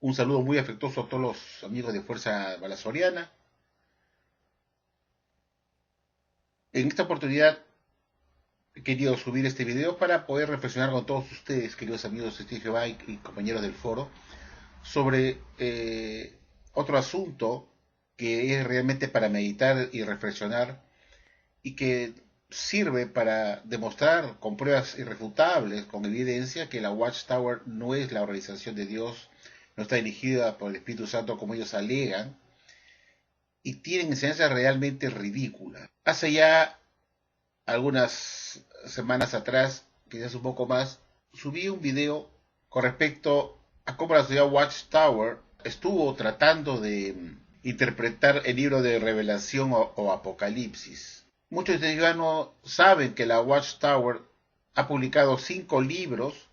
Un saludo muy afectuoso a todos los amigos de Fuerza Balasoriana. En esta oportunidad he querido subir este video para poder reflexionar con todos ustedes, queridos amigos de Steve Bike y compañeros del foro, sobre otro asunto que es realmente para meditar y reflexionar y que sirve para demostrar con pruebas irrefutables, con evidencia, que la Watchtower no es la organización de Dios, no está dirigida por el Espíritu Santo como ellos alegan, y tienen enseñanzas realmente ridículas. Hace ya algunas semanas atrás, quizás un poco más, subí un video con respecto a cómo la sociedad Watchtower estuvo tratando de interpretar el libro de Revelación o Apocalipsis. Muchos de ellos no saben que la Watchtower ha publicado 5 libros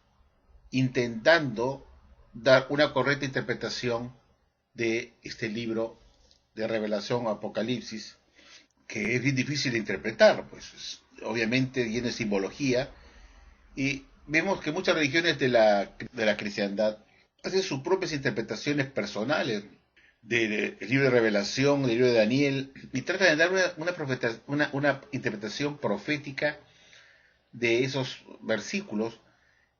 intentando dar una correcta interpretación de este libro de Revelación o Apocalipsis, que es bien difícil de interpretar, pues obviamente lleno de simbología, y vemos que muchas religiones de la cristiandad hacen sus propias interpretaciones personales del libro de Revelación, del libro de Daniel, y tratan de dar una interpretación profética de esos versículos,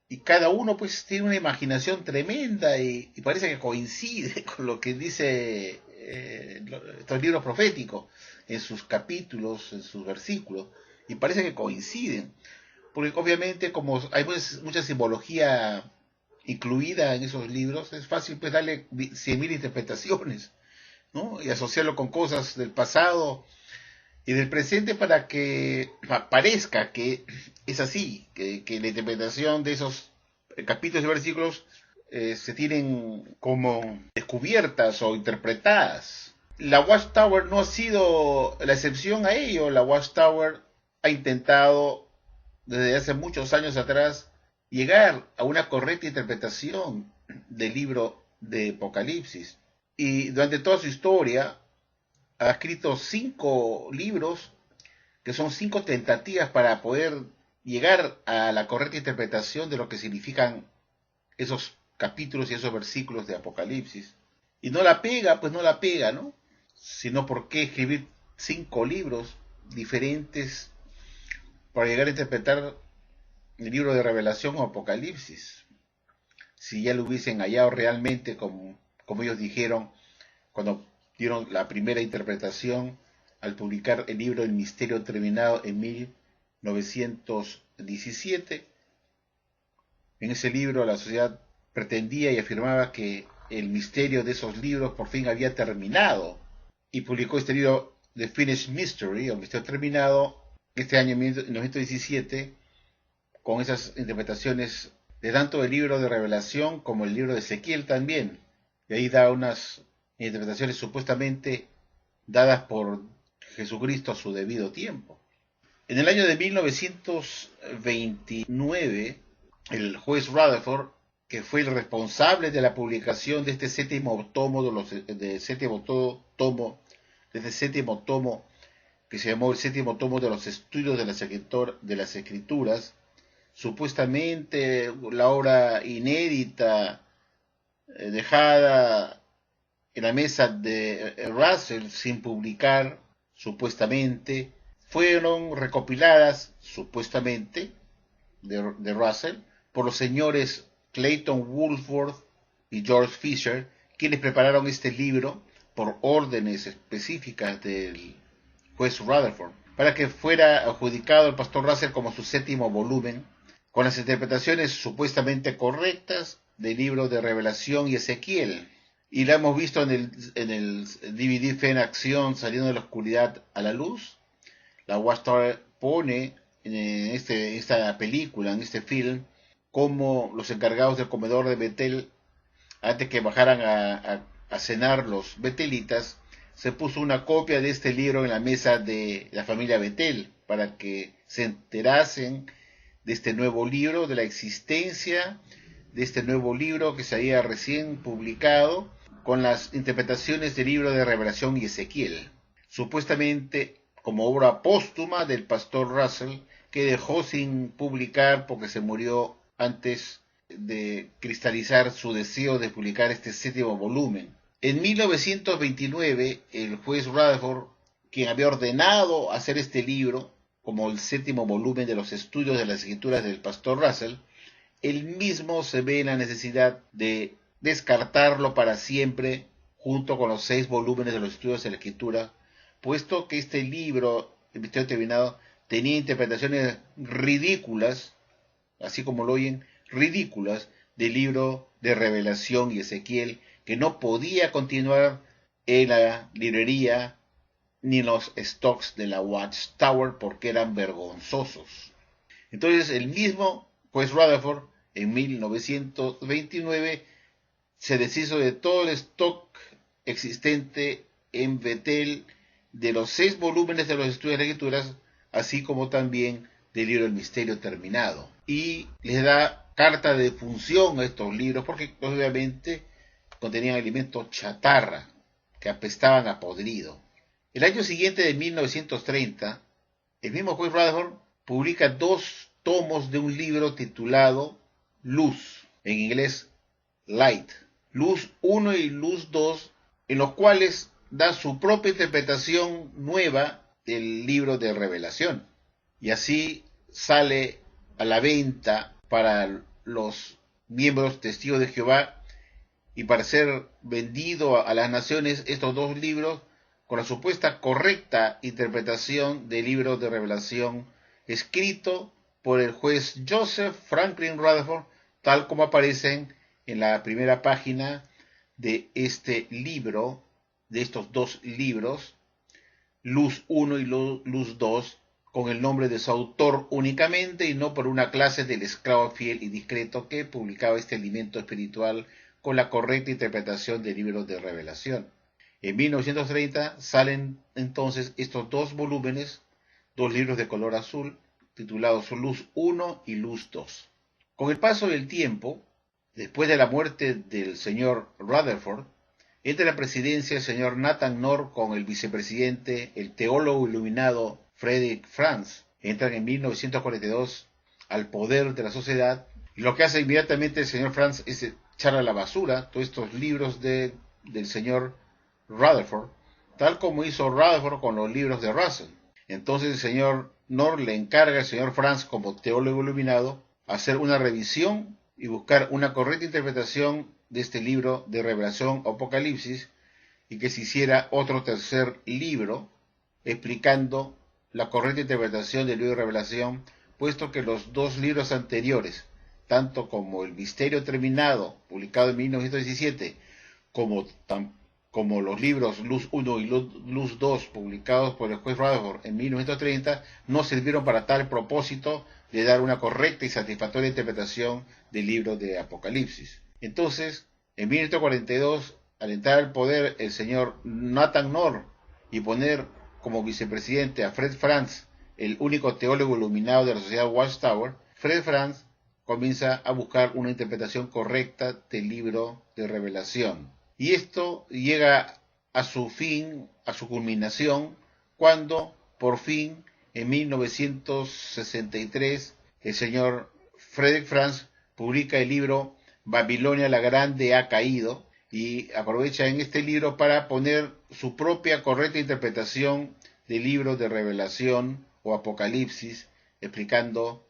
y cada uno pues tiene una imaginación tremenda y parece que coincide con lo que dice estos libros proféticos en sus capítulos, en sus versículos, y parece que coinciden, porque obviamente como hay mucha simbología incluida en esos libros, es fácil pues darle 100.000 interpretaciones, ¿no? Y asociarlo con cosas del pasado y del presente para que parezca que es así, que la interpretación de esos capítulos y versículos se tienen como descubiertas o interpretadas. La Watchtower no ha sido la excepción a ello. La Watchtower ha intentado desde hace muchos años atrás llegar a una correcta interpretación del libro de Apocalipsis. Y durante toda su historia ha escrito 5 libros que son 5 tentativas para poder llegar a la correcta interpretación de lo que significan esos capítulos y esos versículos de Apocalipsis. Y no la pega, pues no la pega, ¿no? Sino por qué escribir 5 libros diferentes para llegar a interpretar el libro de Revelación o Apocalipsis. Si ya lo hubiesen hallado realmente como ellos dijeron cuando dieron la primera interpretación al publicar el libro El Misterio Terminado en 1917. En ese libro la sociedad pretendía y afirmaba que el misterio de esos libros por fin había terminado, y publicó este libro The Finished Mystery, el misterio terminado, este año 1917, con esas interpretaciones de tanto el libro de Revelación como el libro de Ezequiel también. Y ahí da unas interpretaciones supuestamente dadas por Jesucristo a su debido tiempo. En el año de 1929, el juez Rutherford, que fue el responsable de la publicación de este séptimo tomo, de este séptimo tomo, que se llamó el séptimo tomo de los estudios de las escrituras, supuestamente la obra inédita dejada en la mesa de Russell sin publicar, supuestamente, fueron recopiladas, supuestamente, de Russell, por los señores Clayton Woolworth y George Fisher, quienes prepararon este libro por órdenes específicas del juez Rutherford, para que fuera adjudicado al pastor Russell como su séptimo volumen, con las interpretaciones supuestamente correctas del libro de Revelación y Ezequiel. Y la hemos visto en el DVD Fe en Acción, Saliendo de la Oscuridad a la Luz. La Watchtower pone en esta película, en este film, como los encargados del comedor de Betel, antes que bajaran a cenar los betelitas, se puso una copia de este libro en la mesa de la familia Betel, para que se enterasen de este nuevo libro, de la existencia de este nuevo libro que se había recién publicado, con las interpretaciones del libro de Revelación y Ezequiel, supuestamente como obra póstuma del pastor Russell, que dejó sin publicar porque se murió antes de cristalizar su deseo de publicar este séptimo volumen. En 1929, el juez Rutherford, quien había ordenado hacer este libro como el séptimo volumen de los estudios de las escrituras del pastor Russell, él mismo se ve en la necesidad de descartarlo para siempre junto con los 6 volúmenes de los estudios de la escritura, puesto que este libro, El Misterio Terminado, tenía interpretaciones ridículas, así como lo oyen, ridículas, del libro de Revelación y Ezequiel, que no podía continuar en la librería ni en los stocks de la Watchtower porque eran vergonzosos. Entonces el mismo juez Rutherford en 1929 se deshizo de todo el stock existente en Betel de los 6 volúmenes de los estudios de las escrituras, así como también del libro El Misterio Terminado. Y les da carta de función a estos libros porque obviamente contenían alimentos chatarra que apestaban a podrido. El año siguiente, de 1930, el mismo juez Rutherford publica 2 tomos de un libro titulado Luz, en inglés Light, Luz 1 y Luz 2, en los cuales da su propia interpretación nueva del libro de Revelación. Y así sale a la venta para los miembros testigos de Jehová y para ser vendido a las naciones estos 2 libros con la supuesta correcta interpretación del libro de Revelación escrito por el juez Joseph Franklin Rutherford, tal como aparecen en la primera página de este libro, de estos 2 libros, Luz 1 y Luz 2, con el nombre de su autor únicamente y no por una clase del esclavo fiel y discreto que publicaba este alimento espiritual con la correcta interpretación del libro de Revelación. En 1930 salen entonces estos 2 volúmenes, 2 libros de color azul, titulados Luz 1 y Luz 2. Con el paso del tiempo, después de la muerte del señor Rutherford, entra en la presidencia el señor Nathan Knorr con el vicepresidente, el teólogo iluminado Frederick Franz. Entran en 1942 al poder de la sociedad y lo que hace inmediatamente el señor Franz es echar a la basura todos estos libros del señor Rutherford, tal como hizo Rutherford con los libros de Russell. Entonces el señor Knorr le encarga al señor Franz, como teólogo iluminado, hacer una revisión y buscar una correcta interpretación de este libro de Revelación o Apocalipsis, y que se hiciera otro tercer libro explicando la correcta interpretación del libro de Revelación, puesto que los 2 libros anteriores, tanto como El Misterio Terminado, publicado en 1917, como los libros Luz 1 y Luz 2, publicados por el juez Rutherford en 1930, no sirvieron para tal propósito de dar una correcta y satisfactoria interpretación del libro de Apocalipsis. Entonces, en 1942, al entrar al poder el señor Nathan Knorr y poner como vicepresidente a Fred Franz, el único teólogo iluminado de la sociedad Watchtower, Fred Franz comienza a buscar una interpretación correcta del libro de Revelación. Y esto llega a su fin, a su culminación, cuando por fin en 1963 el señor Frederick Franz publica el libro Babilonia la Grande ha caído, y aprovecha en este libro para poner su propia correcta interpretación del libro de Revelación o Apocalipsis, explicando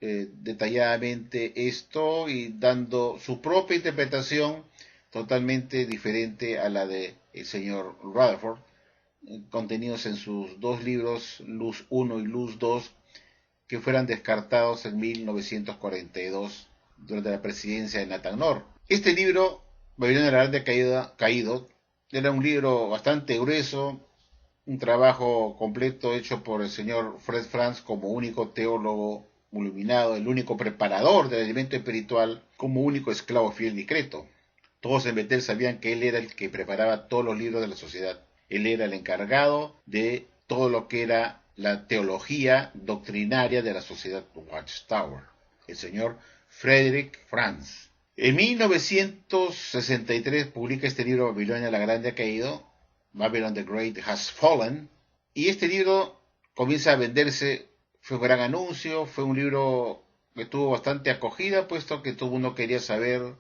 detalladamente esto y dando su propia interpretación totalmente diferente a la de el señor Rutherford, contenidos en sus 2 libros, Luz 1 y Luz 2, que fueran descartados en 1942 durante la presidencia de Nathan Knorr. Este libro, Babilonia la Grande caído, era un libro bastante grueso, un trabajo completo hecho por el señor Fred Franz como único teólogo iluminado, el único preparador del alimento espiritual, como único esclavo fiel discreto. Todos en Betel sabían que él era el que preparaba todos los libros de la sociedad. Él era el encargado de todo lo que era la teología doctrinaria de la sociedad Watchtower, el señor Frederick Franz. En 1963 publica este libro Babilonia la Grande ha caído, Babylon the Great has fallen, y este libro comienza a venderse, fue un gran anuncio, fue un libro que tuvo bastante acogida, puesto que todo el mundo quería saber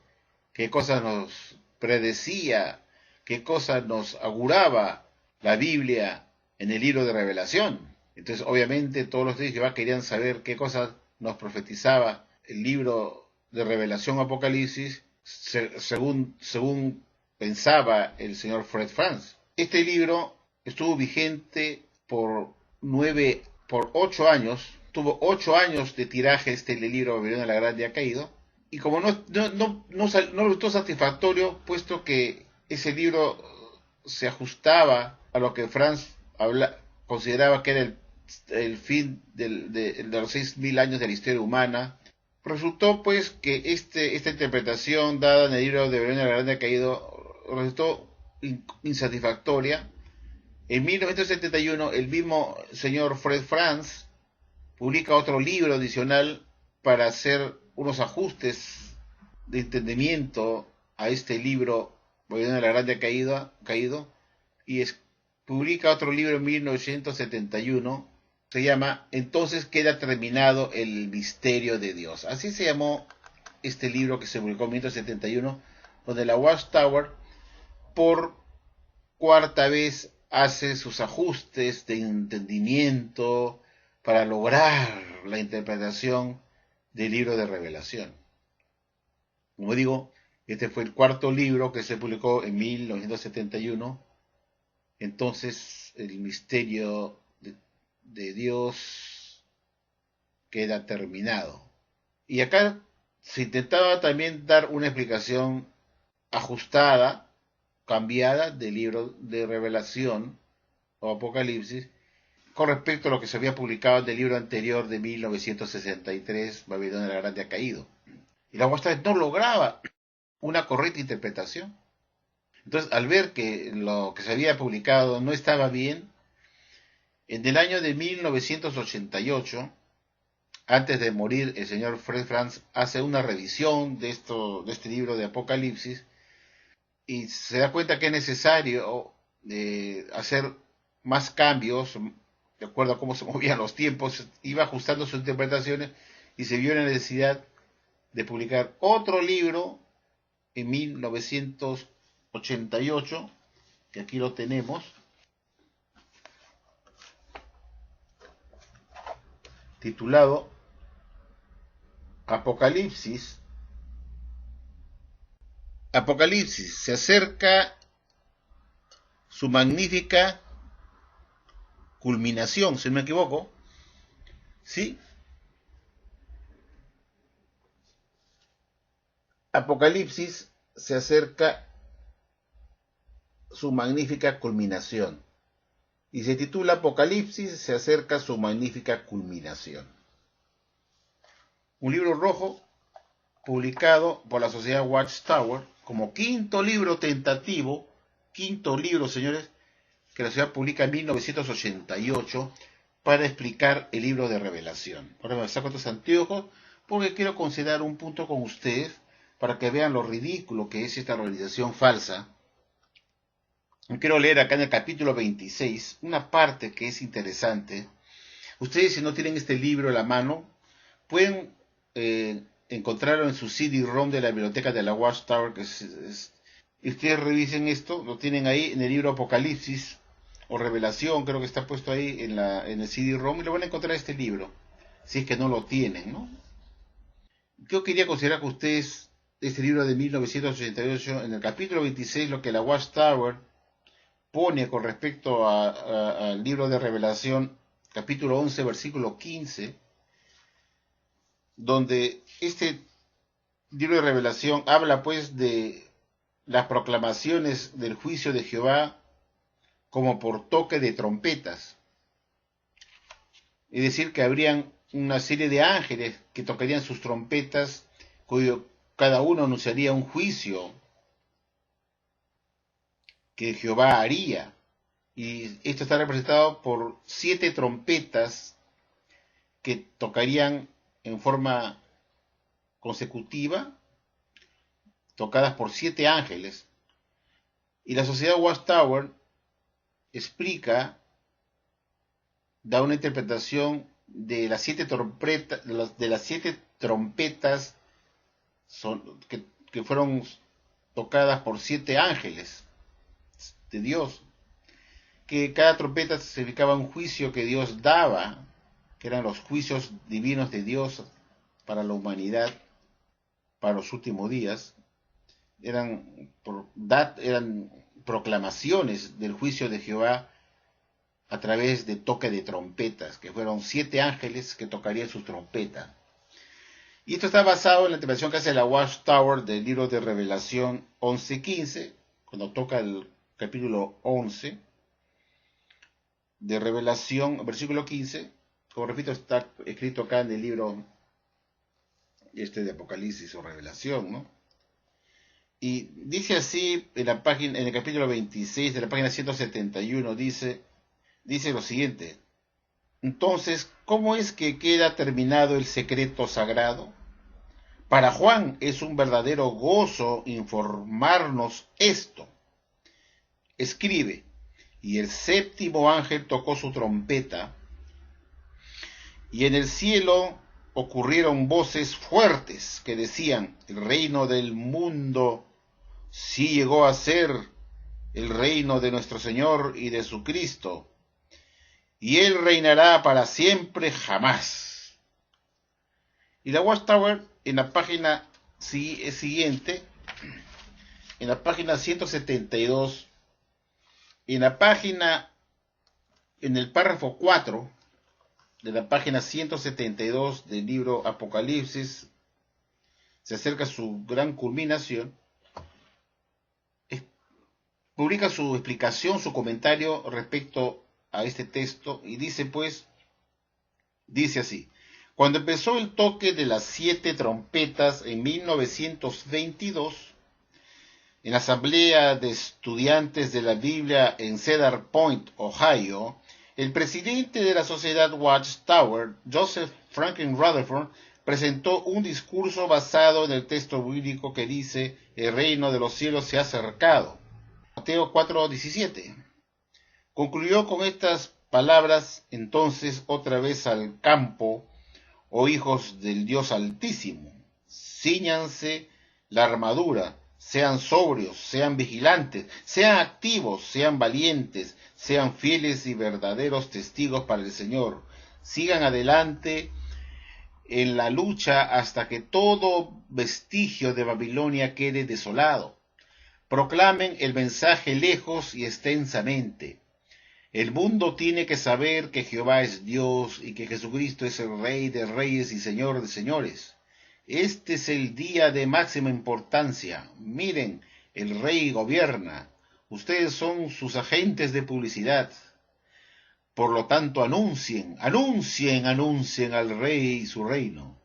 qué cosas nos predecía, qué cosas nos auguraba la Biblia en el libro de Revelación. Entonces, obviamente, todos los de Jehová querían saber qué cosas nos profetizaba el libro de Revelación Apocalipsis, según pensaba el señor Fred Franz. Este libro estuvo vigente por 8 años, tuvo 8 años de tiraje este libro Babilonia la Grande ha caído, y como no resultó satisfactorio, puesto que ese libro se ajustaba a lo que Franz consideraba que era el fin de los 6.000 años de la historia humana. Resultó pues que esta interpretación dada en el libro de Babilonia la Grande ha caído resultó insatisfactoria. En 1971 el mismo señor Fred Franz publica otro libro adicional para hacer unos ajustes de entendimiento a este libro Babilonia la Grande ha caído, y publica otro libro en 1971, se llama Entonces queda terminado el misterio de Dios. Así se llamó este libro que se publicó en 1971, donde la Watchtower por cuarta vez hace sus ajustes de entendimiento para lograr la interpretación del libro de Revelación. Como digo, este fue el cuarto libro que se publicó en 1971. Entonces el misterio de Dios queda terminado. Y acá se intentaba también dar una explicación ajustada, cambiada del libro de Revelación o Apocalipsis con respecto a lo que se había publicado en el libro anterior de 1963, Babilonia la Grande ha caído. Y la Watchtower no lograba una correcta interpretación. Entonces, al ver que lo que se había publicado no estaba bien, en el año de 1988, antes de morir, el señor Fred Franz hace una revisión de este libro de Apocalipsis y se da cuenta que es necesario hacer más cambios de acuerdo a cómo se movían los tiempos, iba ajustando sus interpretaciones y se vio la necesidad de publicar otro libro en 1988, que aquí lo tenemos, titulado Apocalipsis. Apocalipsis, se acerca su magnífica culminación, si no me equivoco, ¿sí? Apocalipsis se acerca su magnífica culminación. Y se titula Apocalipsis se acerca su magnífica culminación. Un libro rojo publicado por la sociedad Watchtower como quinto libro tentativo, quinto libro, señores, que la sociedad publica en 1988 para explicar el libro de Revelación. Ahora me saco estos anteojos porque quiero considerar un punto con ustedes para que vean lo ridículo que es esta organización falsa. Quiero leer acá en el capítulo 26 una parte que es interesante. Ustedes, si no tienen este libro a la mano, pueden encontrarlo en su CD-ROM de la biblioteca de la Watchtower. Y ustedes revisen esto, lo tienen ahí en el libro Apocalipsis o Revelación, creo que está puesto ahí en el CD-ROM, y lo van a encontrar este libro, si es que no lo tienen, ¿no? Yo quería considerar con ustedes este libro de 1988, en el capítulo 26, lo que la Watchtower pone con respecto al libro de Revelación, capítulo 11, versículo 15, donde este libro de Revelación habla pues de las proclamaciones del juicio de Jehová como por toque de trompetas. Es decir, que habrían una serie de ángeles que tocarían sus trompetas, cuyo cada uno anunciaría un juicio que Jehová haría. Y esto está representado por 7 trompetas que tocarían en forma consecutiva, tocadas por 7 ángeles. Y la sociedad Watchtower explica, da una interpretación de las 7 trompetas, de las 7 trompetas que fueron tocadas por 7 ángeles de Dios, que cada trompeta significaba un juicio que Dios daba, que eran los juicios divinos de Dios para la humanidad, para los últimos días. Eran proclamaciones del juicio de Jehová a través de toque de trompetas, que fueron 7 ángeles que tocarían sus trompetas. Y esto está basado en la interpretación que hace la Watchtower del libro de Revelación 11:15, cuando toca el capítulo 11 de Revelación, versículo 15. Como repito, está escrito acá en el libro de Apocalipsis o Revelación, ¿no? Y dice así en el capítulo 26 de la página 171, dice lo siguiente: entonces, ¿cómo es que queda terminado el secreto sagrado? Para Juan es un verdadero gozo informarnos esto. Escribe: y el 7º ángel tocó su trompeta, y en el cielo ocurrieron voces fuertes que decían: el reino del mundo sí llegó a ser el reino de nuestro Señor y de su Cristo, y Él reinará para siempre jamás. Y la Watchtower, en la página siguiente, en la página 172, en el párrafo 4 de la página 172 del libro Apocalipsis, se acerca a su gran culminación, publica su explicación, su comentario respecto a este texto, y dice así: cuando empezó el toque de las 7 trompetas en 1922, en la Asamblea de Estudiantes de la Biblia en Cedar Point, Ohio, el presidente de la sociedad Watchtower, Joseph Franklin Rutherford, presentó un discurso basado en el texto bíblico que dice: el reino de los cielos se ha acercado. Mateo 4:17. Concluyó con estas palabras: entonces otra vez al campo, oh hijos del Dios Altísimo, cíñanse la armadura, sean sobrios, sean vigilantes, sean activos, sean valientes, sean fieles y verdaderos testigos para el Señor. Sigan adelante en la lucha hasta que todo vestigio de Babilonia quede desolado. Proclamen el mensaje lejos y extensamente. El mundo tiene que saber que Jehová es Dios y que Jesucristo es el Rey de reyes y Señor de señores. Este es el día de máxima importancia. Miren, el Rey gobierna. Ustedes son sus agentes de publicidad. Por lo tanto, anuncien al Rey y su reino.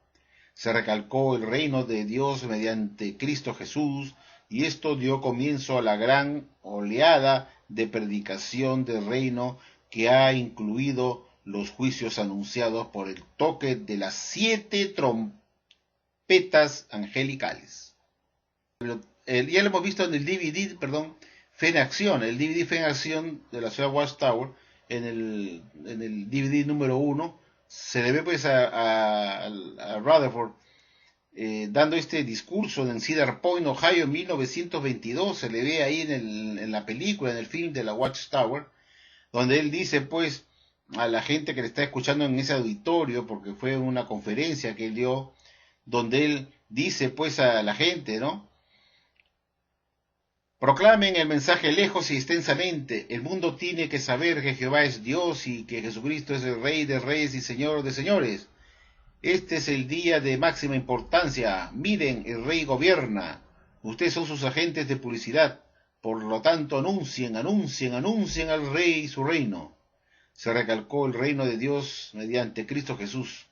Se recalcó el reino de Dios mediante Cristo Jesús, y esto dio comienzo a la gran oleada de predicación del reino que ha incluido los juicios anunciados por el toque de las 7 trompetas angelicales. Ya lo hemos visto en el DVD, Fe en Acción, el DVD Fe en Acción de la ciudad Watchtower, en el DVD número 1, se le ve pues a Rutherford dando este discurso en Cedar Point, Ohio, en 1922. Se le ve ahí en la película, en el film de la Watchtower, donde él dice pues a la gente que le está escuchando en ese auditorio, porque fue una conferencia que él dio, donde él dice pues a la gente, ¿no? Proclamen el mensaje lejos y extensamente. El mundo tiene que saber que Jehová es Dios y que Jesucristo es el Rey de reyes y Señor de señores. Este es el día de máxima importancia. Miren, el Rey gobierna. Ustedes son sus agentes de publicidad. Por lo tanto, anuncien al Rey y su reino. Se recalcó el reino de Dios mediante Cristo Jesús.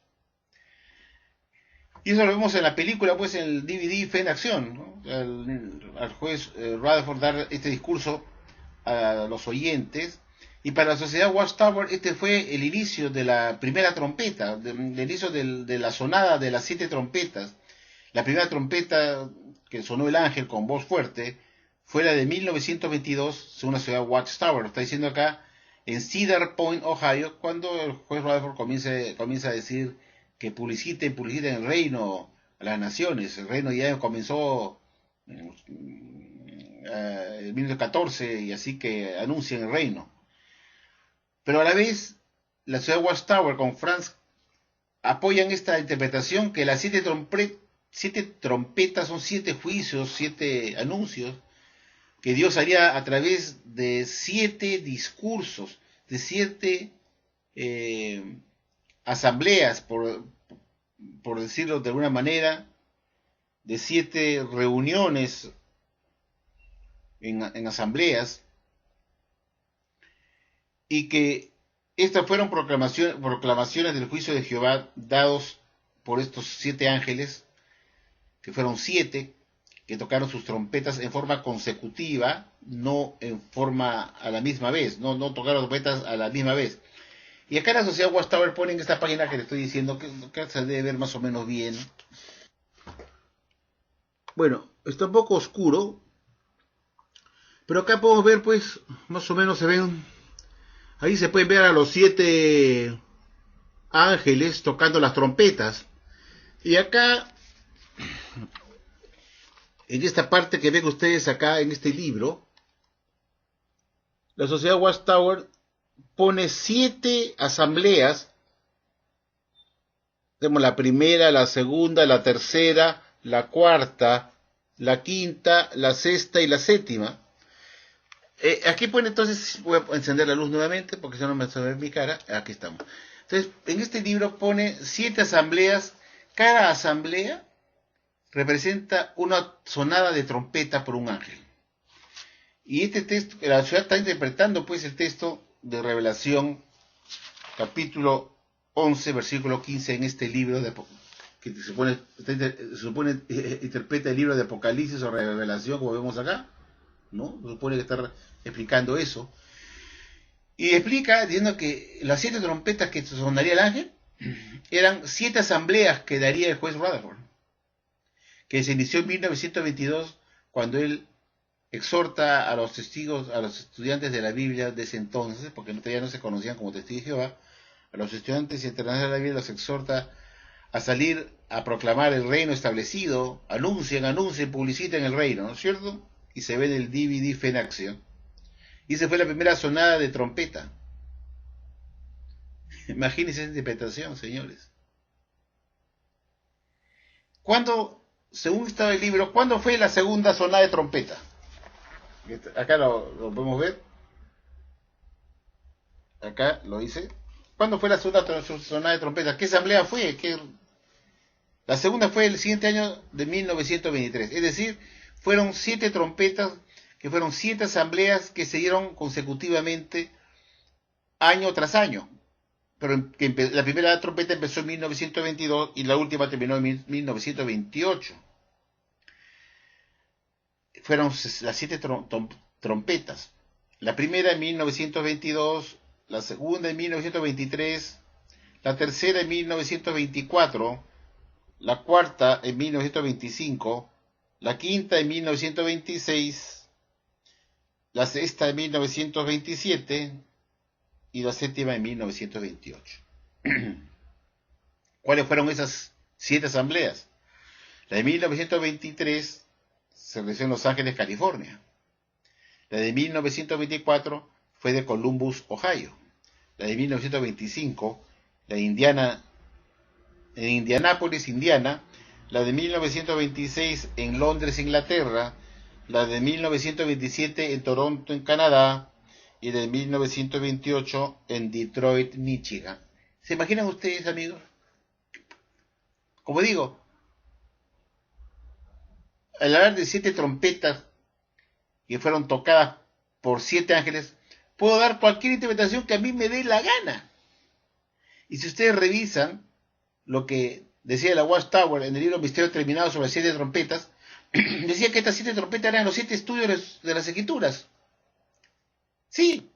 Y eso lo vemos en la película, pues en el DVD Fe en Acción, ¿no? Al juez Rutherford dar este discurso a los oyentes. Y para la sociedad Watchtower este fue el inicio de la primera trompeta, el inicio de la sonada de las 7 trompetas. La primera trompeta que sonó el ángel con voz fuerte fue la de 1922, según la ciudad Watchtower. Lo está diciendo acá en Cedar Point, Ohio, cuando el juez Rutherford comienza a decir que publiciten el reino a las naciones. El reino ya comenzó en 1914 y así que anuncian el reino. Pero a la vez, la ciudad de Watchtower con Franz apoyan esta interpretación que las siete trompetas son 7 juicios, 7 anuncios que Dios haría a través de 7 discursos, de 7 asambleas, por decirlo de alguna manera, de 7 reuniones en asambleas, y que estas fueron proclamaciones del juicio de Jehová dados por estos 7 ángeles, que fueron 7, que tocaron sus trompetas en forma consecutiva, no en forma a la misma vez, no tocaron trompetas a la misma vez. Y acá la sociedad Watchtower pone en esta página que le estoy diciendo, que se debe ver más o menos bien. Bueno, está un poco oscuro, pero acá podemos ver, pues, más o menos se ven, ahí se pueden ver a los 7 ángeles tocando las trompetas. Y acá, en esta parte que ven ustedes acá en este libro, la sociedad Watchtower pone 7 asambleas, tenemos la primera, la segunda, la tercera, la cuarta, la quinta, la sexta y la séptima. Aquí pone entonces, voy a encender la luz nuevamente porque si no me ve mi cara, aquí estamos. Entonces, en este libro pone 7 asambleas, cada asamblea representa una sonada de trompeta por un ángel. Y este texto, la ciudad está interpretando pues el texto de Revelación, capítulo 11, versículo 15, en este libro que se supone interpreta el libro de Apocalipsis o Revelación, como vemos acá, ¿no? Se supone que está explicando eso. Y explica diciendo que las 7 trompetas que sonaría el ángel eran 7 asambleas que daría el juez Rutherford, que se inició en 1922 cuando él exhorta a los testigos, a los estudiantes de la Biblia de ese entonces, porque todavía no se conocían como testigos de Jehová, a los estudiantes internacionales de la Biblia los exhorta a salir a proclamar el reino establecido, anuncien, publiciten el reino, ¿no es cierto? Y se ve en el DVD Fe en Acción. Y esa fue la primera sonada de trompeta. Imagínense esa interpretación, señores. ¿Cuándo, según estaba el libro, cuándo fue la segunda sonada de trompeta? Acá lo podemos ver. Acá lo hice. ¿Cuándo fue la segunda sonada de trompeta? ¿Qué asamblea fue? La segunda fue el siguiente año de 1923. Es decir, fueron 7 trompetas, que fueron 7 asambleas que se dieron consecutivamente año tras año. Pero la primera trompeta empezó en 1922 y la última terminó en 1928. Fueron las 7 trompetas. La primera en 1922, la segunda en 1923, la tercera en 1924, la cuarta en 1925, la quinta en 1926, la sexta en 1927 y la séptima en 1928. ¿Cuáles fueron esas 7 asambleas? La de 1923 se realizó en Los Ángeles, California. La de 1924 fue de Columbus, Ohio. La de 1925, la de en Indianápolis, Indiana. La de 1926 en Londres, Inglaterra. La de 1927 en Toronto, en Canadá. Y de 1928 en Detroit, Michigan. ¿Se imaginan ustedes, amigos? Como digo, al hablar de 7 trompetas que fueron tocadas por 7 ángeles, puedo dar cualquier interpretación que a mí me dé la gana. Y si ustedes revisan lo que decía la Watchtower en el libro Misterio Terminado sobre las 7 trompetas, decía que estas 7 trompetas eran los 7 estudios de las Escrituras. Sí,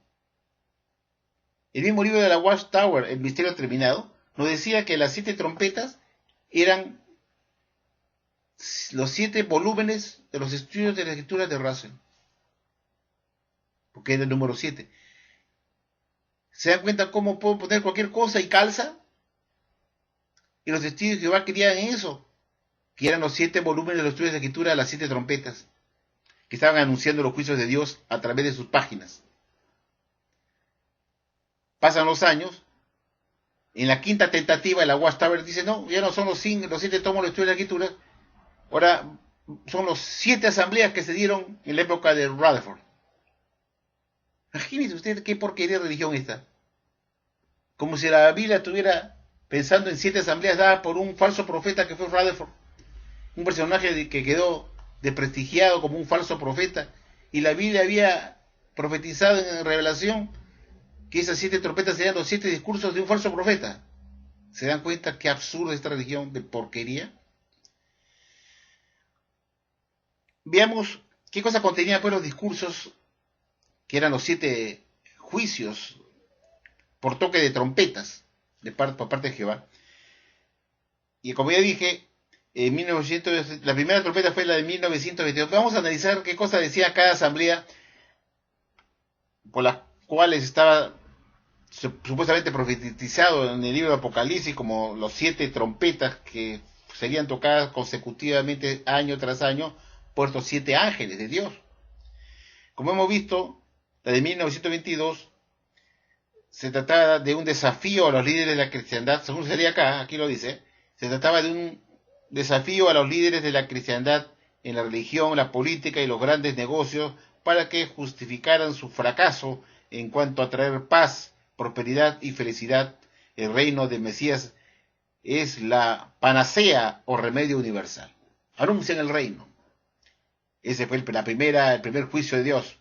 el mismo libro de la Watchtower, El Misterio Terminado, nos decía que las 7 trompetas eran los 7 volúmenes de los estudios de las Escrituras de Russell, porque es el número 7. ¿Se dan cuenta cómo puedo poner cualquier cosa y calza? Y los testigos de Jehová querían eso, que eran los 7 volúmenes de los estudios de escritura, las 7 trompetas, que estaban anunciando los juicios de Dios a través de sus páginas. Pasan los años, en la quinta tentativa, la Watchtower dice, no, ya no son los 7 tomos de estudios de escritura, ahora son los 7 asambleas que se dieron en la época de Rutherford. Imagínense usted qué porquería de religión esta. Como si la Biblia estuviera pensando en 7 asambleas dadas por un falso profeta que fue Rutherford. Un personaje que quedó desprestigiado como un falso profeta. Y la Biblia había profetizado en Revelación que esas 7 trompetas serían los 7 discursos de un falso profeta. ¿Se dan cuenta qué absurda esta religión de porquería? Veamos qué cosa contenían pues los discursos, que eran los 7 juicios por toque de trompetas por parte de Jehová. Y como ya dije, en 1900, la primera trompeta fue la de 1922. Vamos a analizar qué cosa decía cada asamblea por las cuales estaba supuestamente profetizado en el libro de Apocalipsis como los 7 trompetas que serían tocadas consecutivamente año tras año por estos 7 ángeles de Dios. Como hemos visto, la de 1922 se trataba de un desafío a los líderes de la cristiandad, según sería acá, aquí lo dice, se trataba de un desafío a los líderes de la cristiandad en la religión, la política y los grandes negocios para que justificaran su fracaso en cuanto a traer paz, prosperidad y felicidad. El reino del Mesías es la panacea o remedio universal. Anuncian el reino. Ese fue el primer juicio de Dios.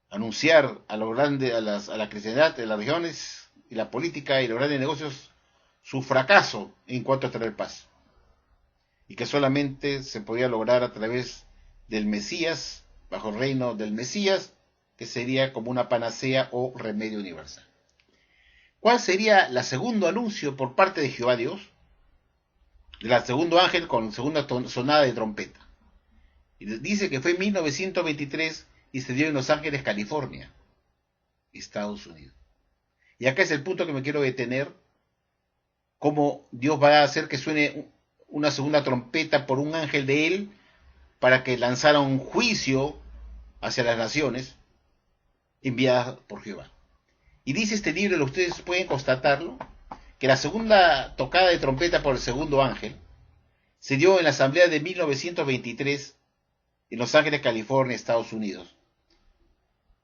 Anunciar a los grandes, a la cristiandad, de las regiones y la política y los grandes negocios su fracaso en cuanto a traer paz. Y que solamente se podía lograr a través del Mesías, bajo el reino del Mesías, que sería como una panacea o remedio universal. ¿Cuál sería el segundo anuncio por parte de Jehová Dios? El segundo ángel con segunda sonada de trompeta. Y dice que fue en 1923 y se dio en Los Ángeles, California, Estados Unidos. Y acá es el punto que me quiero detener, cómo Dios va a hacer que suene una segunda trompeta por un ángel de él para que lanzara un juicio hacia las naciones enviadas por Jehová. Y dice este libro, ustedes pueden constatarlo, que la segunda tocada de trompeta por el segundo ángel se dio en la asamblea de 1923 en Los Ángeles, California, Estados Unidos.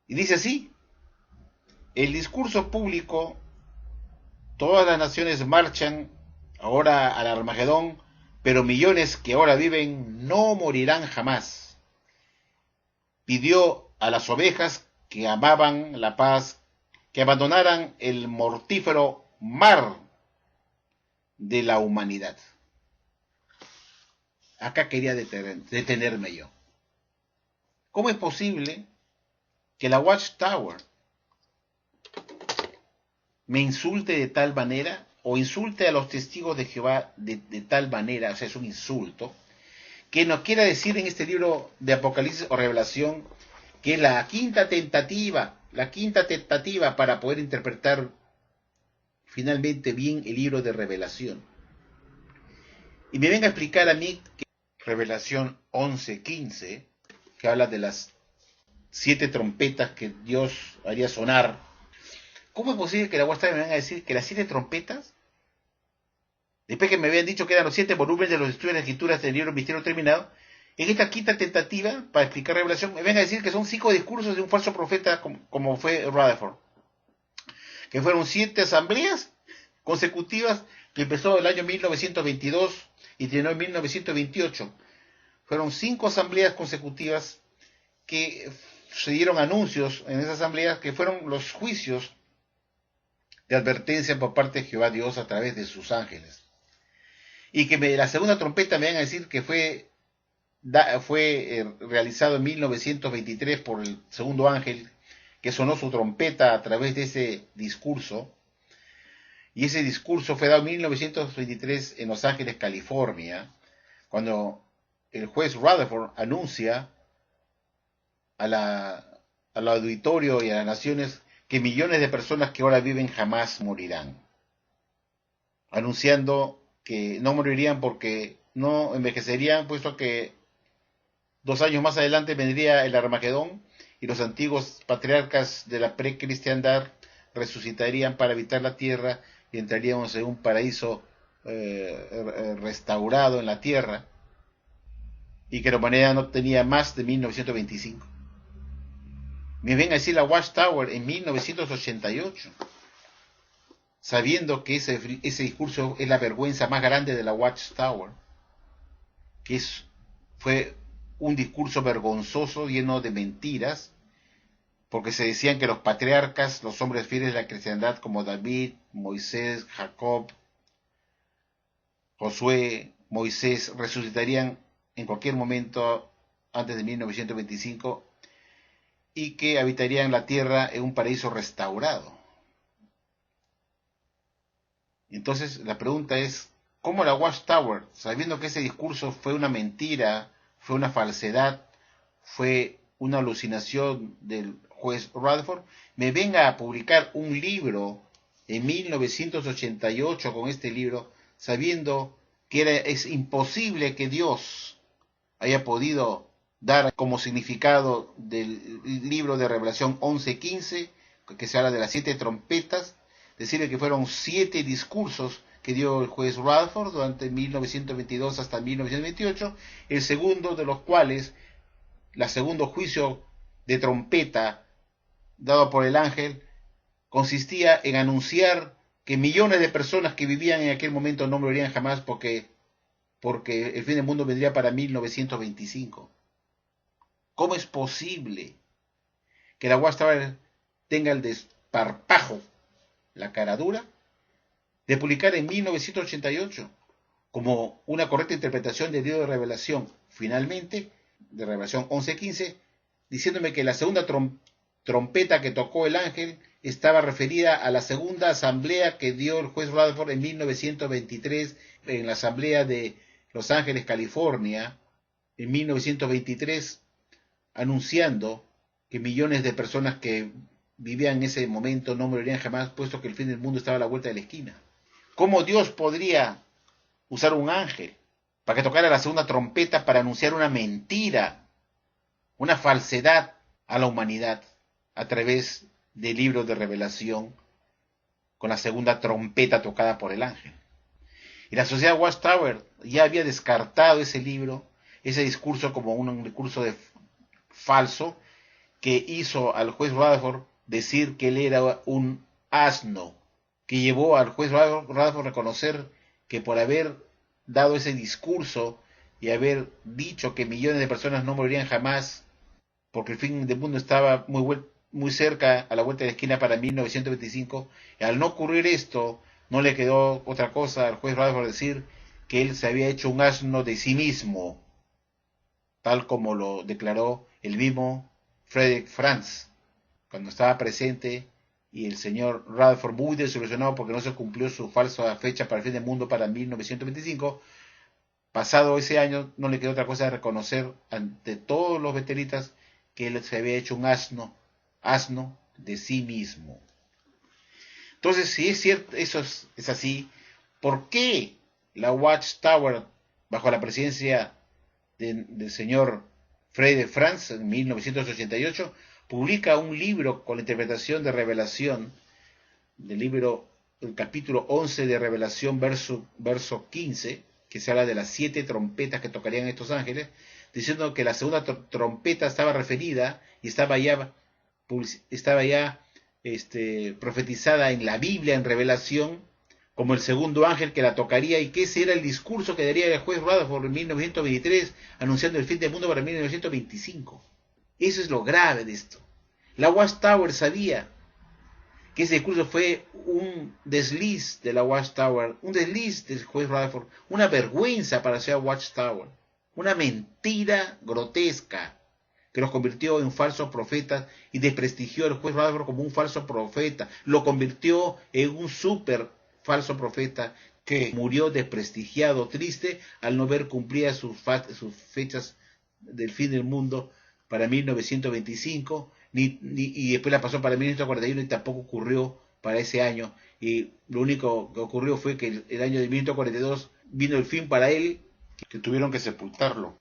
Y dice así: el discurso público, todas las naciones marchan ahora al Armagedón, pero millones que ahora viven no morirán jamás. Pidió a las ovejas que amaban la paz que abandonaran el mortífero mar de la humanidad. Acá quería detenerme yo. ¿Cómo es posible que la Watchtower me insulte de tal manera, o insulte a los testigos de Jehová de tal manera, o sea, es un insulto, que nos quiera decir en este libro de Apocalipsis o Revelación que la quinta tentativa para poder interpretar finalmente bien el libro de Revelación? Y me venga a explicar a mí que Revelación 11:15, que habla de las 7 trompetas que Dios haría sonar. ¿Cómo es posible que la Watchtower me venga a decir que las 7 trompetas, después que me habían dicho que eran los 7 volúmenes de los estudios de escrituras del libro Misterio Terminado, en esta quinta tentativa para explicar Revelación me venga a decir que son 5 discursos de un falso profeta como fue Rutherford? Que fueron 7 asambleas consecutivas que empezó el año 1922 y terminó en 1928. Fueron 5 asambleas consecutivas que se dieron anuncios en esas asambleas que fueron los juicios de advertencia por parte de Jehová Dios a través de sus ángeles. Y que la segunda trompeta me van a decir que fue realizado en 1923 por el segundo ángel, que sonó su trompeta a través de ese discurso. Y ese discurso fue dado en 1923 en Los Ángeles, California, cuando el juez Rutherford anuncia al auditorio y a las naciones que millones de personas que ahora viven jamás morirán. anunciando que no morirían porque no envejecerían, puesto que 2 años más adelante vendría el Armagedón y los antiguos patriarcas de la precristiandad resucitarían para habitar la tierra y entraríamos en un paraíso restaurado en la tierra, y que la humanidad no tenía más de 1925. Me ven a decir la Watchtower en 1988, sabiendo que ese discurso es la vergüenza más grande de la Watchtower, que fue un discurso vergonzoso, lleno de mentiras, porque se decían que los patriarcas, los hombres fieles de la cristiandad como David, Moisés, Jacob, Josué, Moisés, resucitarían en cualquier momento antes de 1925 y que habitarían la tierra en un paraíso restaurado. Entonces la pregunta es, ¿cómo la Watchtower, sabiendo que ese discurso fue una mentira, fue una falsedad, fue una alucinación del juez Rutherford, me venga a publicar un libro en 1988 con este libro, sabiendo que es imposible que Dios haya podido dar como significado del libro de Revelación 11:15, que se habla de las 7 trompetas, decirle que fueron 7 discursos que dio el juez Rutherford durante 1922 hasta 1928, el segundo de los cuales, el segundo juicio de trompeta dado por el ángel, consistía en anunciar que millones de personas que vivían en aquel momento no morirían jamás porque el fin del mundo vendría para 1925. ¿Cómo es posible que la Watchtower tenga el desparpajo, la cara dura, de publicar en 1988 como una correcta interpretación del libro de Revelación, finalmente, de Revelación 11:15, diciéndome que la segunda trompeta que tocó el ángel estaba referida a la segunda asamblea que dio el juez Rutherford en 1923, en la asamblea de Los Ángeles, California, en 1923, anunciando que millones de personas que vivían en ese momento no morirían jamás, puesto que el fin del mundo estaba a la vuelta de la esquina. ¿Cómo Dios podría usar un ángel para que tocara la segunda trompeta para anunciar una mentira, una falsedad a la humanidad a través del libro de Revelación con la segunda trompeta tocada por el ángel? Y la sociedad Watchtower ya había descartado ese libro, ese discurso, como un discurso falso que hizo al juez Rutherford decir que él era un asno, que llevó al juez Rutherford a reconocer que por haber dado ese discurso y haber dicho que millones de personas no morirían jamás, porque el fin del mundo estaba muy cerca, a la vuelta de la esquina para 1925, y al no ocurrir esto, no le quedó otra cosa al juez Rutherford decir que él se había hecho un asno de sí mismo, tal como lo declaró el mismo Frederick Franz cuando estaba presente, y el señor Rutherford, muy desilusionado porque no se cumplió su falsa fecha para el fin del mundo para 1925, pasado ese año no le quedó otra cosa de reconocer ante todos los veteritas que él se había hecho un asno de sí mismo. Entonces, si es cierto, eso es así, ¿por qué la Watchtower, bajo la presidencia del señor Frederick Franz en 1988, publica un libro con la interpretación de Revelación, del libro, el capítulo 11 de Revelación, verso 15, que se habla de las 7 trompetas que tocarían estos ángeles, diciendo que la segunda trompeta estaba referida y estaba ya profetizada en la Biblia, en Revelación, como el segundo ángel que la tocaría, y que ese era el discurso que daría el juez Rutherford en 1923, anunciando el fin del mundo para 1925. Eso es lo grave de esto. La Watchtower sabía que ese discurso fue un desliz de la Watchtower, un desliz del juez Rutherford, una vergüenza para ser Watchtower, una mentira grotesca que los convirtió en falsos profetas y desprestigió al juez Rutherford como un falso profeta, lo convirtió en un súper falso profeta que murió desprestigiado, triste, al no ver cumplidas sus fechas del fin del mundo para 1925, y después la pasó para 1941 y tampoco ocurrió para ese año, y lo único que ocurrió fue que el año de 1942 vino el fin para él, que tuvieron que sepultarlo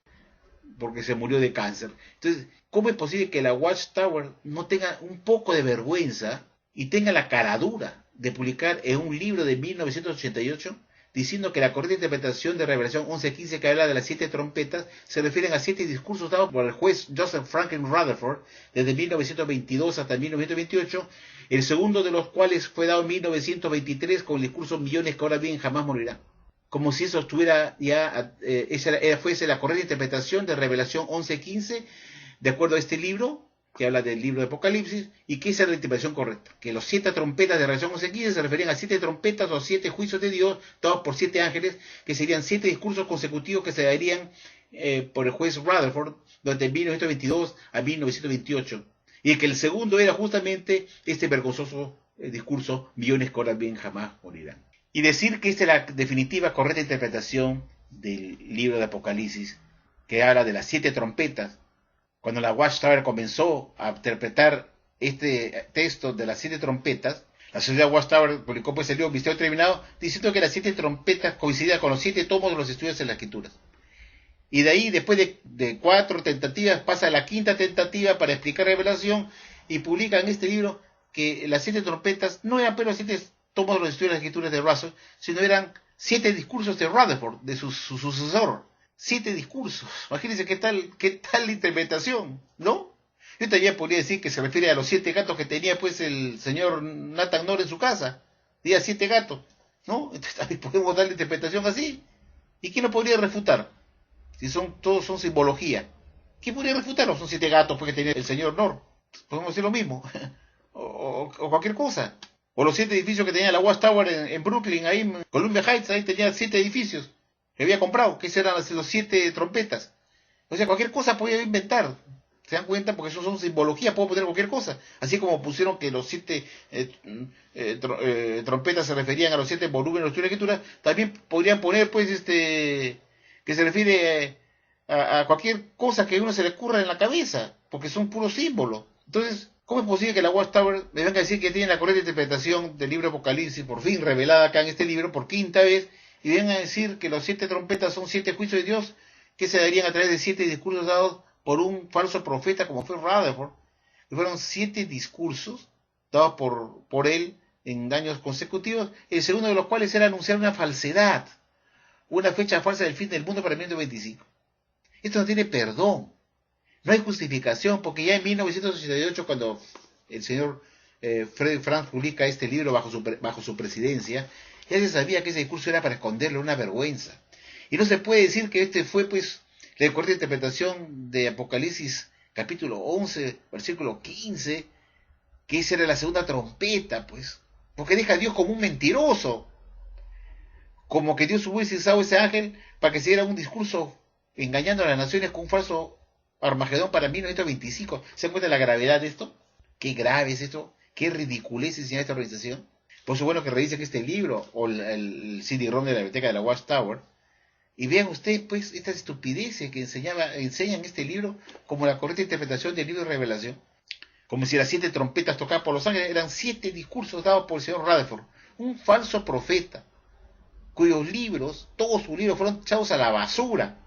porque se murió de cáncer. Entonces, ¿cómo es posible que la Watchtower no tenga un poco de vergüenza y tenga la caradura de publicar en un libro de 1988 diciendo que la correcta interpretación de Revelación 11:15, que habla de las 7 trompetas, se refieren a 7 discursos dados por el juez Joseph Franklin Rutherford desde 1922 hasta 1928, el segundo de los cuales fue dado en 1923 con el discurso "Millones que ahora viven jamás morirán"? Como si eso estuviera ya, fuese la correcta interpretación de Revelación 11:15, de acuerdo a este libro, que habla del libro de Apocalipsis, y que esa es la interpretación correcta, que los 7 trompetas de Revelación 11:15 se referían a 7 trompetas o 7 juicios de Dios dados por 7 ángeles, que serían 7 discursos consecutivos que se darían por el juez Rutherford durante 1922 a 1928, y que el segundo era justamente este vergonzoso discurso "Millones que ahora bien jamás morirán". Y decir que esta es la definitiva correcta interpretación del libro de Apocalipsis, que habla de las 7 trompetas, cuando la Watchtower comenzó a interpretar este texto de las 7 trompetas, la sociedad Watchtower publicó pues el libro Misterio Terminado, diciendo que las 7 trompetas coincidían con los 7 tomos de los estudios de las Escrituras. Y de ahí, después de 4 tentativas, pasa a la 5ª tentativa para explicar Revelación, y publica en este libro que las 7 trompetas no eran pero 7 tomos de los estudios de las Escrituras de Russell, sino eran 7 discursos de Rutherford, de su sucesor. 7 discursos. Imagínense qué tal interpretación, ¿no? Yo también podría decir que se refiere a los 7 gatos que tenía pues el señor Nathan Knorr en su casa. Tenía 7 gatos, ¿no? Entonces también podemos darle interpretación así. ¿Y quién lo podría refutar? Si todos son simbología. ¿Quién podría refutarlo? Son 7 gatos porque tenía el señor Knorr. Podemos decir lo mismo. o cualquier cosa. O los 7 edificios que tenía la Watchtower en Brooklyn, ahí en Columbia Heights, ahí tenía 7 edificios que había comprado, que esos eran los 7 trompetas. O sea, cualquier cosa podía inventar. ¿Se dan cuenta? Porque eso son simbologías, puedo poner cualquier cosa. Así como pusieron que los 7 trompetas se referían a los 7 volúmenes de la escritura, también podrían poner, pues, que se refiere a cualquier cosa que a uno se le ocurra en la cabeza, porque son puros símbolos. Entonces, ¿cómo es posible que la Watchtower me venga a decir que tiene la correcta interpretación del libro Apocalipsis, por fin revelada acá en este libro, por 5ª vez, y vengan a decir que los 7 trompetas son 7 juicios de Dios, que se darían a través de 7 discursos dados por un falso profeta como fue Rutherford, que fueron 7 discursos dados por él en años consecutivos, el segundo de los cuales era anunciar una falsedad, una fecha falsa del fin del mundo para 1925. Esto no tiene perdón, no hay justificación, porque ya en 1988, cuando el señor Frederick Franz publica este libro bajo su presidencia, ya se sabía que ese discurso era para esconderle una vergüenza. Y no se puede decir que este fue pues la correcta interpretación de Apocalipsis capítulo 11, versículo 15, que esa era la segunda trompeta, pues, porque deja a Dios como un mentiroso, como que Dios hubiese usado ese ángel para que se diera un discurso engañando a las naciones con un falso Armagedón para 1925. ¿Se dan cuenta de la gravedad de esto? Qué grave es esto, qué ridiculez enseñar esta organización. Por eso es bueno que revisen este libro o el CD-ROM de la biblioteca de la Watchtower y vean ustedes pues estas estupideces que enseñan este libro como la correcta interpretación del libro de Revelación. Como si las 7 trompetas tocadas por los ángeles eran 7 discursos dados por el señor Rutherford, un falso profeta, cuyos libros, todos sus libros fueron echados a la basura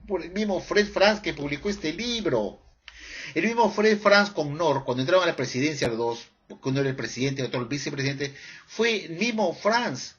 por el mismo Fred Franz que publicó este libro. El mismo Fred Franz con Knorr, cuando entraron a la presidencia los dos, porque uno era el presidente y otro el vicepresidente, fue el mismo Franz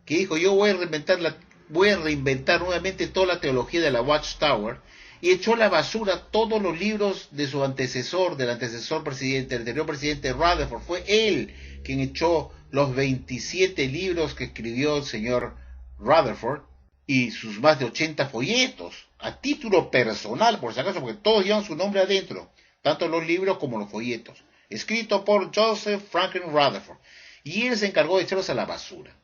que dijo: yo voy a reinventar nuevamente toda la teología de la Watchtower, y echó a la basura todos los libros de su antecesor, del antecesor presidente, el anterior presidente Rutherford. Fue él quien echó los 27 libros que escribió el señor Rutherford y sus más de 80 folletos, a título personal, por si acaso, porque todos llevan su nombre adentro, tanto los libros como los folletos, escrito por Joseph Franklin Rutherford, y él se encargó de echarlos a la basura.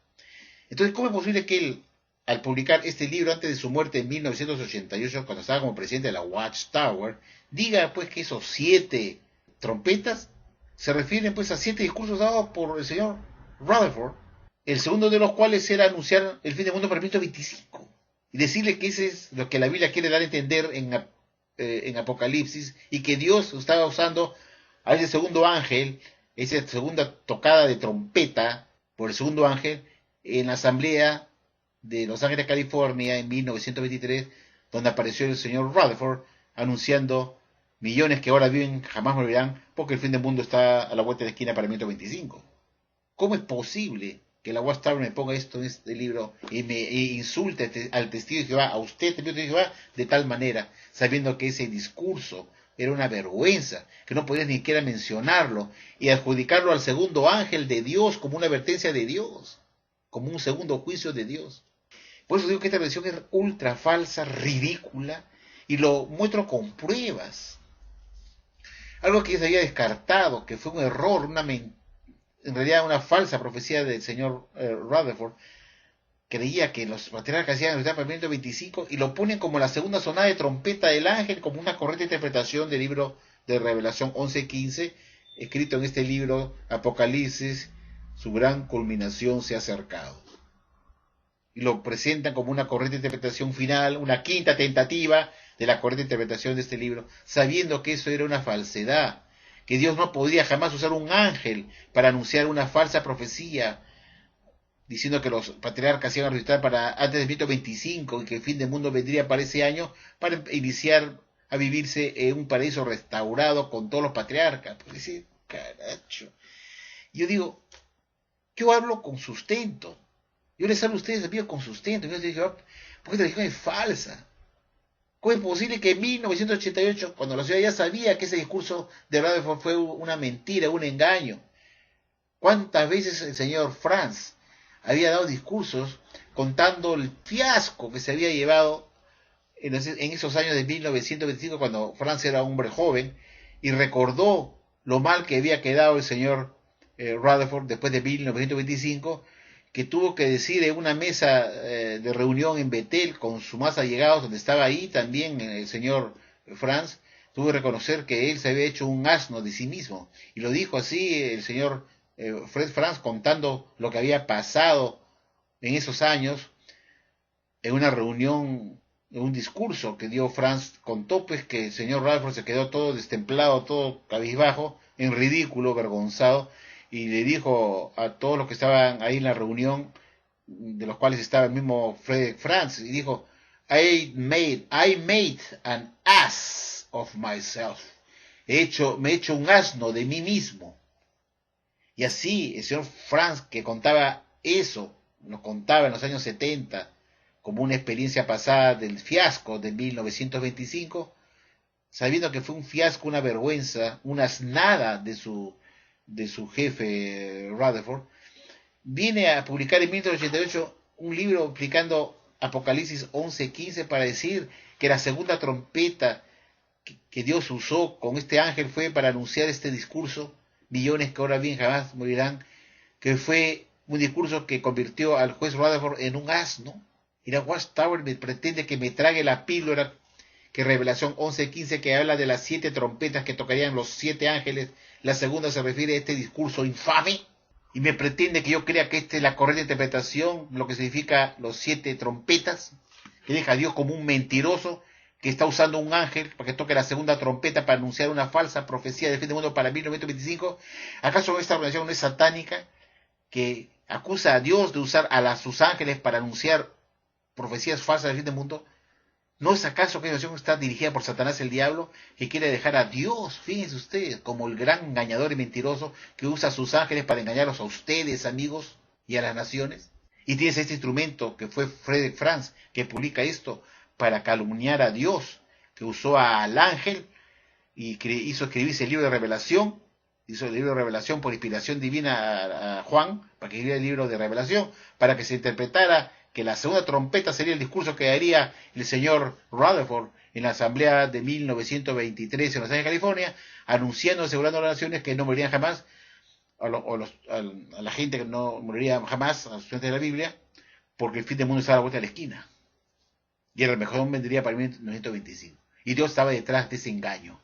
Entonces, ¿cómo es posible que él, al publicar este libro antes de su muerte en 1988, cuando estaba como presidente de la Watchtower, diga pues que esos 7 trompetas se refieren pues a 7 discursos dados por el señor Rutherford, el segundo de los cuales era anunciar el fin del mundo para 1925, y decirle que ese es lo que la Biblia quiere dar a entender en Apocalipsis, y que Dios estaba usando a ese segundo ángel esa segunda tocada de trompeta por el segundo ángel en la asamblea de Los Ángeles, California, en 1923, donde apareció el señor Rutherford anunciando millones que ahora viven jamás morirán porque el fin del mundo está a la vuelta de la esquina para 1925. ¿Cómo es posible que la Watchtower me ponga esto en este libro y me insulte al testigo de Jehová, a usted, testigo de Jehová, de tal manera, sabiendo que ese discurso era una vergüenza, que no podías ni siquiera mencionarlo y adjudicarlo al segundo ángel de Dios como una advertencia de Dios, como un segundo juicio de Dios? Por eso digo que esta versión es ultra falsa, ridícula, y lo muestro con pruebas. Algo que ya se había descartado, que fue un error, en realidad una falsa profecía del señor Rutherford. Creía que los patriarcas hacían el para 25 y lo ponen como la segunda sonada de trompeta del ángel, como una correcta interpretación del libro de Revelación 11:15, escrito en este libro Apocalipsis, su gran culminación se ha acercado. Y lo presentan como una correcta interpretación final, una quinta tentativa de la correcta interpretación de este libro, sabiendo que eso era una falsedad, que Dios no podía jamás usar un ángel para anunciar una falsa profecía, diciendo que los patriarcas iban a resucitar para antes de 1925 y que el fin del mundo vendría para ese año para iniciar a vivirse en un paraíso restaurado con todos los patriarcas. Pues decir, caracho. Yo digo, yo hablo con sustento. Yo les hablo a ustedes, amigos, con sustento. Yo les digo, porque esta religión es falsa. ¿Cómo es posible que en 1988, cuando la ciudad ya sabía que ese discurso de Rutherford fue una mentira, un engaño? ¿Cuántas veces el señor Franz había dado discursos contando el fiasco que se había llevado en esos años de 1925, cuando Franz era un hombre joven, y recordó lo mal que había quedado el señor Rutherford después de 1925, que tuvo que decir en una mesa de reunión en Betel con sus más allegados, donde estaba ahí también el señor Franz, tuvo que reconocer que él se había hecho un asno de sí mismo, y lo dijo así el señor Fred Franz, contando lo que había pasado en esos años en una reunión, en un discurso que dio Franz. Contó pues que el señor Rutherford se quedó todo destemplado, todo cabizbajo, en ridículo, vergonzado, y le dijo a todos los que estaban ahí en la reunión, de los cuales estaba el mismo Fred Franz, y dijo, I made an ass of myself. Me he hecho un asno de mí mismo. Y así el señor Franz, que contaba eso, nos contaba en los años 70 como una experiencia pasada del fiasco de 1925, sabiendo que fue un fiasco, una vergüenza, una asnada de su jefe Rutherford, viene a publicar en 1988 un libro explicando Apocalipsis 11:15 para decir que la segunda trompeta que Dios usó con este ángel fue para anunciar este discurso, millones que ahora bien jamás morirán, que fue un discurso que convirtió al juez Rutherford en un asno. Y la Watchtower me pretende que me trague la píldora que Revelación 11:15, que habla de las 7 trompetas que tocarían los 7 ángeles. La segunda se refiere a este discurso infame. Y me pretende que yo crea que esta es la correcta interpretación, lo que significa los 7 trompetas, que deja a Dios como un mentiroso que está usando un ángel para que toque la segunda trompeta para anunciar una falsa profecía del fin del mundo para 1925. ¿Acaso esta organización no es satánica, que acusa a Dios de usar a sus ángeles para anunciar profecías falsas del fin del mundo? ¿No es acaso que esa organización está dirigida por Satanás el diablo, que quiere dejar a Dios, fíjense ustedes, como el gran engañador y mentiroso que usa a sus ángeles para engañarlos a ustedes, amigos, y a las naciones? Y tienes este instrumento que fue Frederick Franz, que publica esto para calumniar a Dios, que usó al ángel y hizo escribirse el libro de Revelación, hizo el libro de Revelación por inspiración divina a Juan, para que escribiera el libro de Revelación, para que se interpretara que la segunda trompeta sería el discurso que daría el señor Rutherford en la asamblea de 1923 en Los Ángeles, California, anunciando, asegurando a las naciones que no morirían jamás, a la gente que no moriría jamás, a los estudiantes de la Biblia, porque el fin del mundo estaba a la vuelta de la esquina. Y el mejor vendría para 1925. Y Dios estaba detrás de ese engaño.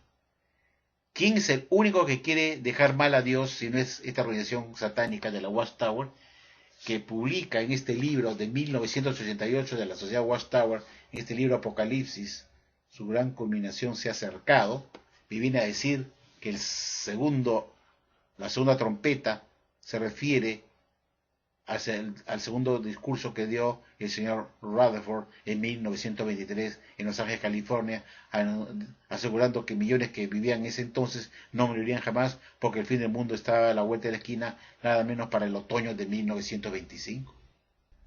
¿Quién es el único que quiere dejar mal a Dios si no es esta organización satánica de la Watchtower, que publica en este libro de 1988 de la Sociedad Watchtower, en este libro Apocalipsis, su gran culminación se ha acercado, y viene a decir que el segundo La segunda trompeta se refiere al segundo discurso que dio el señor Rutherford en 1923 en Los Ángeles, California, asegurando que millones que vivían en ese entonces no morirían jamás porque el fin del mundo estaba a la vuelta de la esquina, nada menos para el otoño de 1925.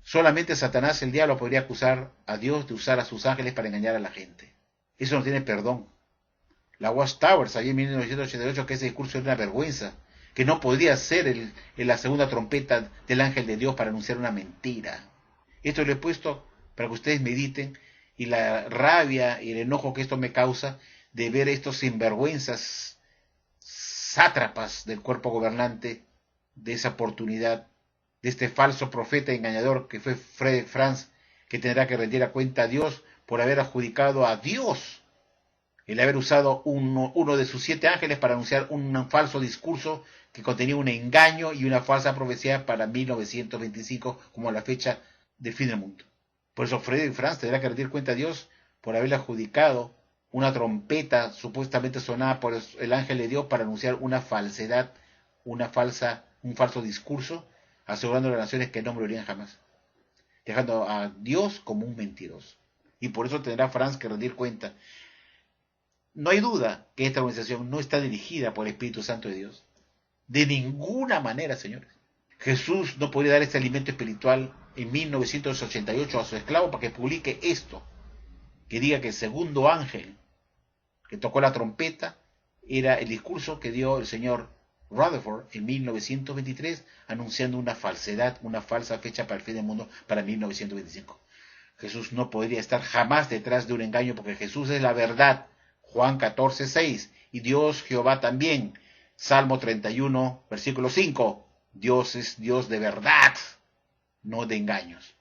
Solamente Satanás, el diablo, podría acusar a Dios de usar a sus ángeles para engañar a la gente. Eso no tiene perdón. La Watchtower sabía en 1988 que ese discurso era una vergüenza, que no podía ser la segunda trompeta del ángel de Dios para anunciar una mentira. Esto lo he puesto para que ustedes mediten, y la rabia y el enojo que esto me causa de ver estos sinvergüenzas sátrapas del cuerpo gobernante de esa oportunidad, de este falso profeta engañador que fue Frederick Franz, que tendrá que rendir a cuenta a Dios por haber adjudicado a Dios el haber usado uno de sus 7 ángeles para anunciar un falso discurso que contenía un engaño y una falsa profecía para 1925 como la fecha del fin del mundo. Por eso Frederick Franz tendrá que rendir cuenta a Dios por haberle adjudicado una trompeta supuestamente sonada por el ángel de Dios para anunciar una falsedad, un falso discurso, asegurando a las naciones que no morirían jamás, dejando a Dios como un mentiroso. Y por eso tendrá Franz que rendir cuenta. No hay duda que esta organización no está dirigida por el Espíritu Santo de Dios. De ninguna manera, señores. Jesús no podría dar este alimento espiritual en 1988 a su esclavo para que publique esto, que diga que el segundo ángel que tocó la trompeta era el discurso que dio el señor Rutherford en 1923, anunciando una falsedad, una falsa fecha para el fin del mundo para 1925. Jesús no podría estar jamás detrás de un engaño, porque Jesús es la verdad. Juan 14:6, y Dios Jehová también. Salmo 31, versículo 5. Dios es Dios de verdad, no de engaños.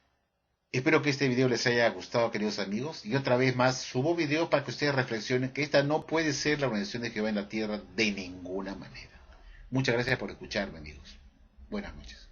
Espero que este video les haya gustado, queridos amigos. Y otra vez más, subo video para que ustedes reflexionen que esta no puede ser la organización de Jehová en la tierra de ninguna manera. Muchas gracias por escucharme, amigos. Buenas noches.